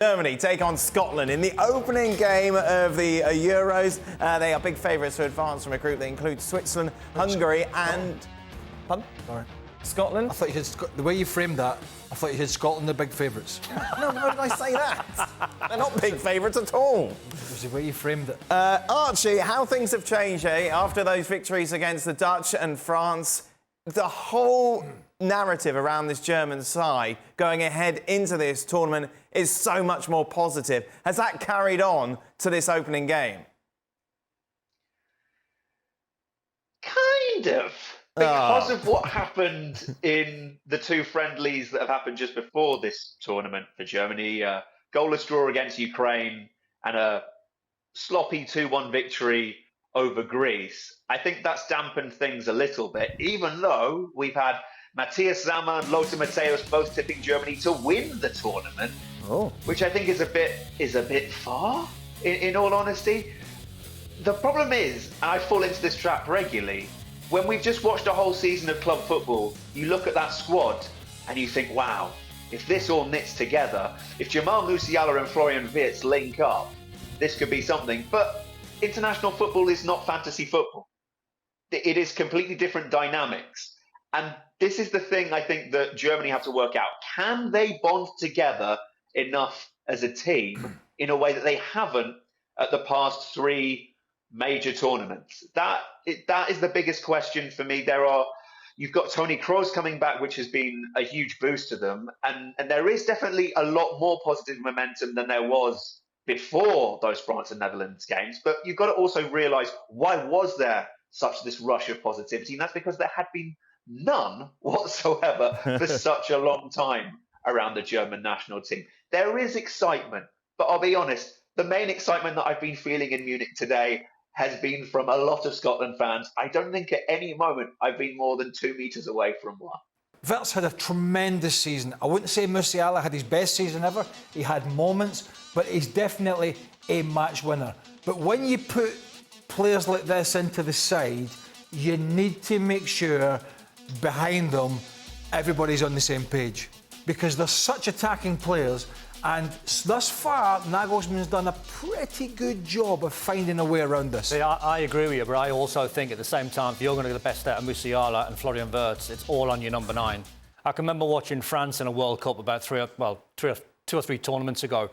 Germany take on Scotland in the opening game of the Euros. They are big favourites to advance from a group that includes Switzerland, Hungary and... Pardon? Sorry. Scotland? I thought you said, the way you framed that, I thought you said Scotland the big favourites. No, why did I say that? They're not big favourites at all. It was the way you framed it. Archie, how things have changed, after those victories against the Dutch and France. The whole narrative around this German side going ahead into this tournament is so much more positive. Has that carried on to this opening game? Kind of. Because of what happened in the two friendlies that have happened just before this tournament for Germany. Goalless draw against Ukraine and a sloppy 2-1 victory over Greece. I think that's dampened things a little bit, even though we've had Matthias Sammer and Lothar Matthäus both tipping Germany to win the tournament, which I think is a bit far, in all honesty. The problem is, and I fall into this trap regularly, when we've just watched a whole season of club football, you look at that squad and you think, wow, if this all knits together, if Jamal Musiala and Florian Wirtz link up, this could be something. But international football is not fantasy football. It is completely different dynamics. And this is the thing I think that Germany have to work out. Can they bond together enough as a team in a way that they haven't at the past three major tournaments? That is the biggest question for me. You've got Toni Kroos coming back, which has been a huge boost to them. And there is definitely a lot more positive momentum than there was before those France and Netherlands games. But you've got to also realise, why was there this rush of positivity? And that's because there had been none whatsoever for such a long time around the German national team. There is excitement, but I'll be honest, the main excitement that I've been feeling in Munich today has been from a lot of Scotland fans. I don't think at any moment I've been more than 2 metres away from one. Wirtz had a tremendous season. I wouldn't say Musiala had his best season ever. He had moments, but he's definitely a match winner. But when you put players like this into the side, you need to make sure behind them everybody's on the same page, because they're such attacking players. And thus far, Nagelsmann's done a pretty good job of finding a way around this. See, I agree with you, but I also think at the same time, if you're going to get the best out of Musiala and Florian Wirtz, it's all on your number 9. I can remember watching France in a World Cup about 2 or 3 tournaments ago,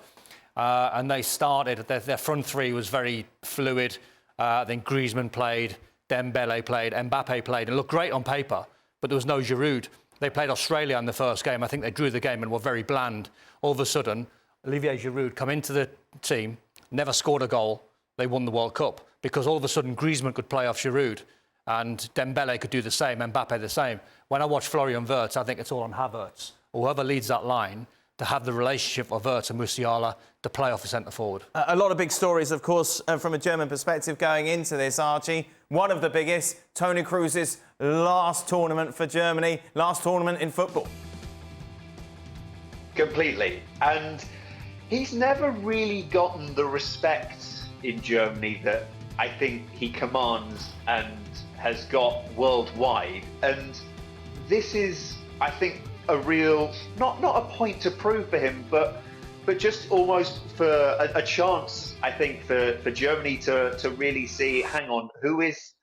and they started, their front three was very fluid. Then Griezmann played, Dembele played, Mbappe played, and it looked great on paper, but there was no Giroud. They played Australia in the first game. I think they drew the game and were very bland. All of a sudden, Olivier Giroud come into the team, never scored a goal. They won the World Cup because all of a sudden Griezmann could play off Giroud and Dembele could do the same, Mbappe the same. When I watch Florian Wirtz, I think it's all on Havertz, or whoever leads that line, to have the relationship of Wirtz and Musiala to play off the centre forward. A lot of big stories, of course, from a German perspective going into this, Archie. One of the biggest, Toni Kroos' last tournament for Germany, last tournament in football. Completely. And he's never really gotten the respect in Germany that I think he commands and has got worldwide. And this is, I think, a real, not a point to prove for him, but just almost for a chance, I think, for Germany to really see, hang on, who is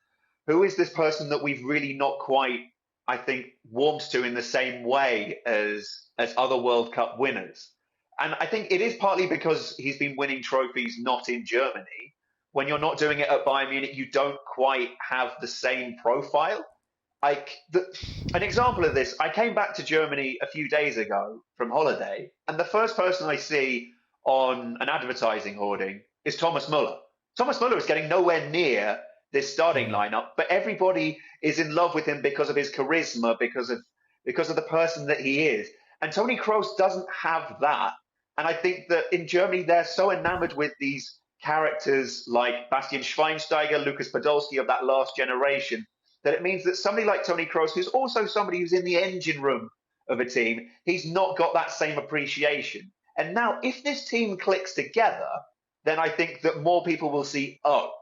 this person that we've really not quite, I think, warmed to in the same way as other World Cup winners. And I think it is partly because he's been winning trophies not in Germany. When you're not doing it at Bayern Munich, you don't quite have the same profile. An example of this, I came back to Germany a few days ago from holiday, and the first person I see on an advertising hoarding is Thomas Müller. Thomas Müller is getting nowhere near this starting lineup, but everybody is in love with him because of his charisma, because of the person that he is. And Toni Kroos doesn't have that. And I think that in Germany, they're so enamored with these characters like Bastian Schweinsteiger, Lukas Podolski of that last generation, that it means that somebody like Toni Kroos, who's also somebody who's in the engine room of a team, he's not got that same appreciation. And now, if this team clicks together, then I think that more people will see, oh,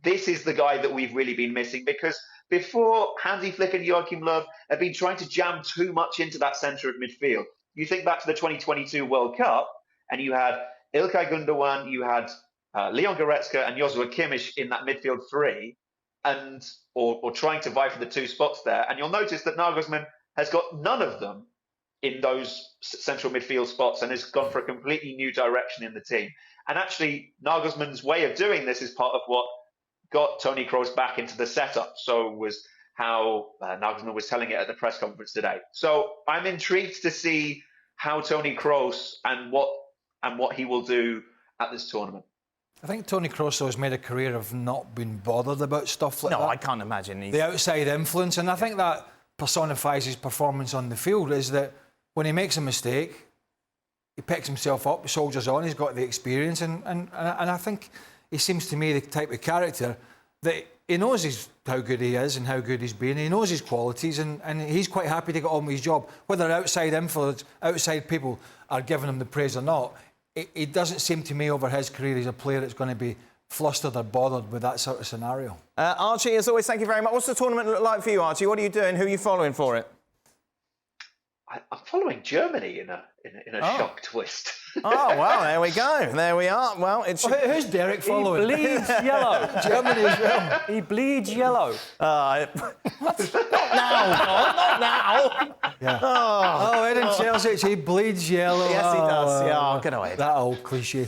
this is the guy that we've really been missing. Because before, Hansi Flick and Joachim Löw have been trying to jam too much into that centre of midfield. You think back to the 2022 World Cup, and you had Ilkay Gundogan, you had Leon Goretzka and Joshua Kimmich in that midfield three, and or trying to vie for the two spots there. And you'll notice that Nagelsmann has got none of them in those central midfield spots and has gone for a completely new direction in the team. And actually, Nagelsmann's way of doing this is part of what got Toni Kroos back into the setup. So was how Nagelsmann was telling it at the press conference today. So I'm intrigued to see how Toni Kroos and what he will do at this tournament. I think Toni Kroos has made a career of not being bothered about stuff like that. No, I can't imagine. The outside influence, and I think that personifies his performance on the field, is that when he makes a mistake, he picks himself up, soldiers on, he's got the experience, and I think he seems to me the type of character that he knows how good he is and how good he's been. He knows his qualities, and he's quite happy to get on with his job. Whether outside influence, outside people are giving him the praise or not, it doesn't seem to me over his career he's a player that's going to be flustered or bothered with that sort of scenario. Archie, as always, thank you very much. What's the tournament look like for you, Archie? What are you doing? Who are you following for it? I'm following Germany in a shock twist. Oh, well, there we go. There we are. Well, it's... Who's Derek following? He bleeds yellow. Germany as well. He bleeds yellow. Not now, God, not now. Yeah. Oh, Eden Chelsea, he bleeds yellow. Yes, he does. Yeah, get away. That old cliche.